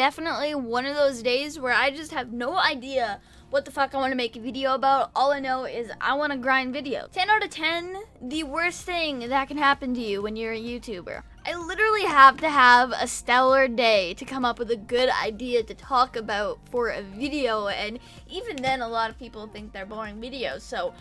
definitely one of those days where I just have no idea what the fuck I want to make a video about. All I know is I want to grind videos. 10 out of 10, the worst thing that can happen to you when you're a YouTuber. I literally have to have a stellar day to come up with a good idea to talk about for a video, and even then a lot of people think they're boring videos, so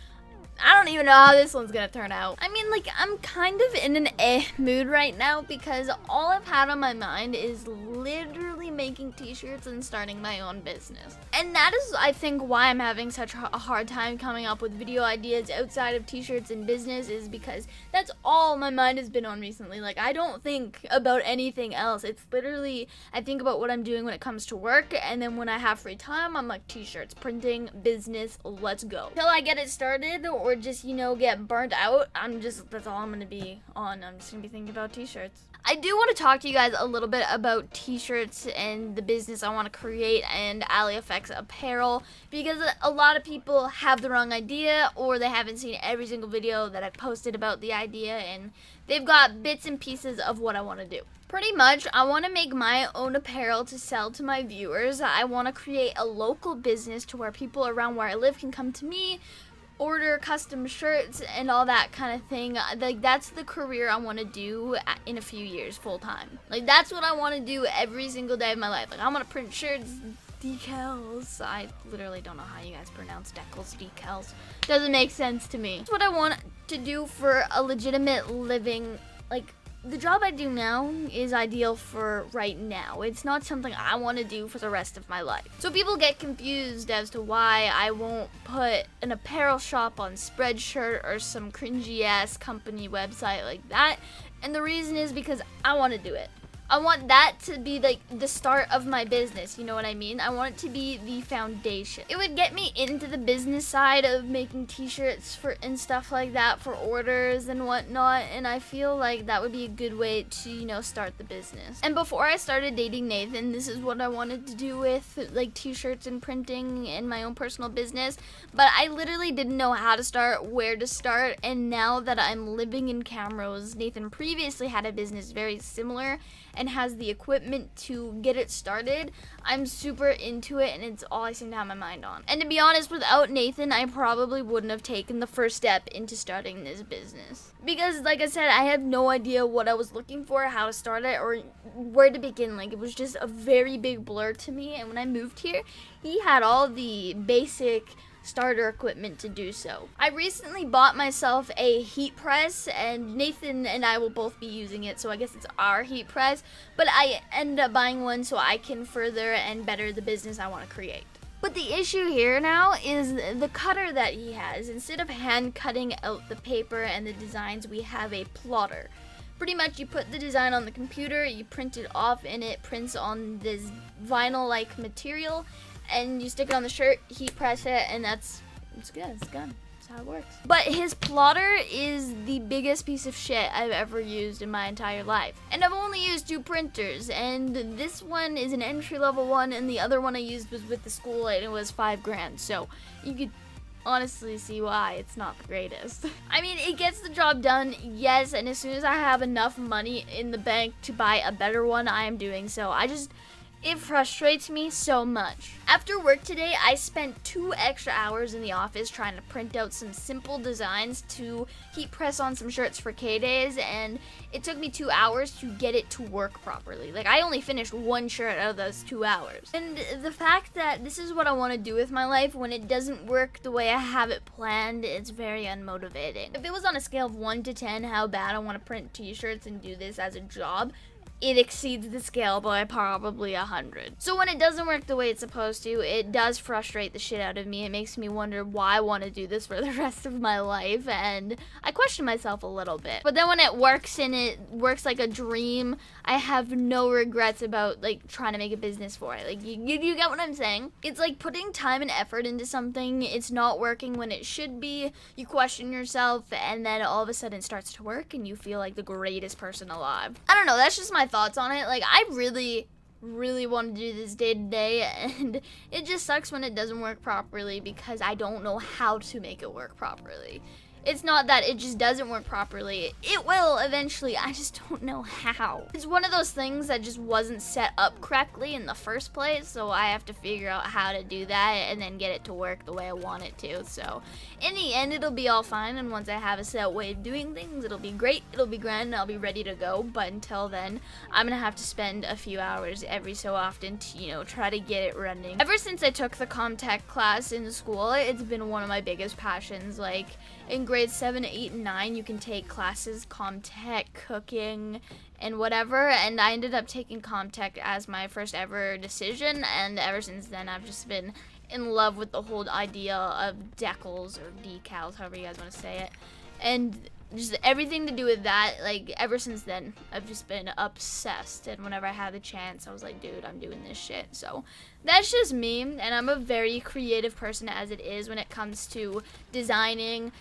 I don't even know how this one's gonna turn out. I mean, like, I'm kind of in an mood right now because all I've had on my mind is literally making t-shirts and starting my own business. And that is, I think, why I'm having such a hard time coming up with video ideas outside of t-shirts and business, is because that's all my mind has been on recently. Like, I don't think about anything else. It's literally, I think about what I'm doing when it comes to work, and then when I have free time, I'm like, t-shirts, printing, business, let's go. Until I get it started, or just, you know, get burnt out, that's all I'm gonna be on. I'm just gonna be thinking about t-shirts. I do want to talk to you guys a little bit about t-shirts and the business I want to create and Alliefx apparel, because a lot of people have the wrong idea, or they haven't seen every single video that I've posted about the idea, and they've got bits and pieces of what I want to do. Pretty much, I want to make my own apparel to sell to my viewers. I want to create a local business to where people around where I live can come to me, order custom shirts and all that kind of thing. Like, that's the career I want to do in a few years full time. Like, that's what I want to do every single day of my life. Like, I want to print shirts, decals. I literally don't know how you guys pronounce decals. Doesn't make sense to me. That's what I want to do for a legitimate living. Like, the job I do now is ideal for right now. It's not something I want to do for the rest of my life. So people get confused as to why I won't put an apparel shop on Spreadshirt or some cringy ass company website like that. And the reason is because I want to do it. I want that to be like the start of my business, you know what I mean? I want it to be the foundation. It would get me into the business side of making t-shirts and stuff like that for orders and whatnot, and I feel like that would be a good way to, you know, start the business. And before I started dating Nathan, this is what I wanted to do with like t-shirts and printing and my own personal business, but I literally didn't know how to start, where to start, and now that I'm living in Camrose, Nathan previously had a business very similar and has the equipment to get it started. I'm super into it, and it's all I seem to have my mind on. And to be honest, without Nathan, I probably wouldn't have taken the first step into starting this business. Because, like I said, I had no idea what I was looking for, how to start it, or where to begin. Like, it was just a very big blur to me, and when I moved here, he had all the basic starter equipment to do so. I recently bought myself a heat press, and Nathan and I will both be using it, so I guess it's our heat press, but I ended up buying one so I can further and better the business I want to create. But the issue here now is the cutter that he has. Instead of hand cutting out the paper and the designs, we have a plotter. Pretty much you put the design on the computer, you print it off, and it prints on this vinyl-like material, and you stick it on the shirt, heat press it, and it's good, it's done. That's how it works. But his plotter is the biggest piece of shit I've ever used in my entire life. And I've only used 2 printers, and this one is an entry-level one, and the other one I used was with the school, and it was $5,000. So you could honestly see why it's not the greatest. I mean, it gets the job done, yes, and as soon as I have enough money in the bank to buy a better one, I am doing so. It frustrates me so much. After work today, I spent 2 extra hours in the office trying to print out some simple designs to heat press on some shirts for K-Days, and it took me 2 hours to get it to work properly. Like, I only finished 1 shirt out of those 2 hours. And the fact that this is what I want to do with my life, when it doesn't work the way I have it planned, it's very unmotivating. If it was on a scale of 1 to 10 how bad I want to print t-shirts and do this as a job, it exceeds the scale by probably 100. So when it doesn't work the way it's supposed to, it does frustrate the shit out of me. It makes me wonder why I want to do this for the rest of my life, and I question myself a little bit. But then when it works and it works like a dream, I have no regrets about like trying to make a business for it. Like, you get what I'm saying? It's like putting time and effort into something, it's not working when it should be, you question yourself, and then all of a sudden it starts to work and you feel like the greatest person alive. I don't know, that's just my thoughts on it. Like, I really want to do this day to day, and it just sucks when it doesn't work properly because I don't know how to make it work properly. It's not that it just doesn't work properly. It will eventually, I just don't know how. It's one of those things that just wasn't set up correctly in the first place, so I have to figure out how to do that and then get it to work the way I want it to. So in the end, it'll be all fine, and once I have a set way of doing things, it'll be great, it'll be grand, and I'll be ready to go. But until then, I'm gonna have to spend a few hours every so often to, you know, try to get it running. Ever since I took the Comtech class in school, it's been one of my biggest passions. Like, in grades 7, 8, and 9, you can take classes, Comtech, cooking, and whatever, and I ended up taking Comtech as my first ever decision, and ever since then, I've just been in love with the whole idea of decals, or decals, however you guys want to say it, and just everything to do with that. Like, ever since then, I've just been obsessed, and whenever I had the chance, I was like, dude, I'm doing this shit. So that's just me, and I'm a very creative person as it is when it comes to designing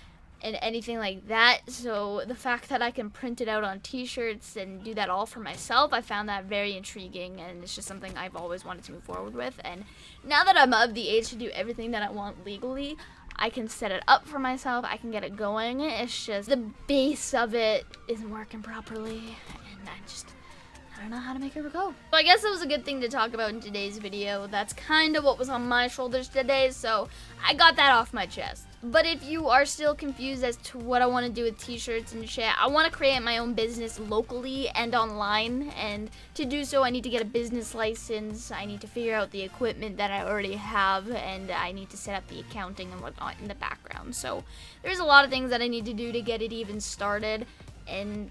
and anything like that. So the fact that I can print it out on t-shirts and do that all for myself, I found that very intriguing, and it's just something I've always wanted to move forward with. And now that I'm of the age to do everything that I want legally, I can set it up for myself, I can get it going. It's just the base of it isn't working properly, and I don't know how to make it go. So I guess that was a good thing to talk about in today's video. That's kind of what was on my shoulders today, so I got that off my chest. But if you are still confused as to what I want to do with t-shirts and shit, I want to create my own business locally and online, and to do so I need to get a business license, I need to figure out the equipment that I already have, and I need to set up the accounting and whatnot in the background. So there's a lot of things that I need to do to get it even started, and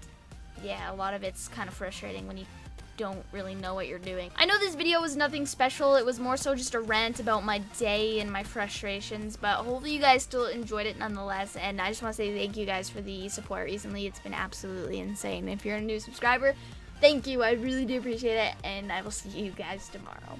yeah, a lot of it's kind of frustrating when you don't really know what you're doing. I know this video was nothing special, it was more so just a rant about my day and my frustrations, but hopefully you guys still enjoyed it nonetheless, and I just want to say thank you guys for the support recently. It's been absolutely insane. If you're a new subscriber, thank you, I really do appreciate it, and I will see you guys tomorrow.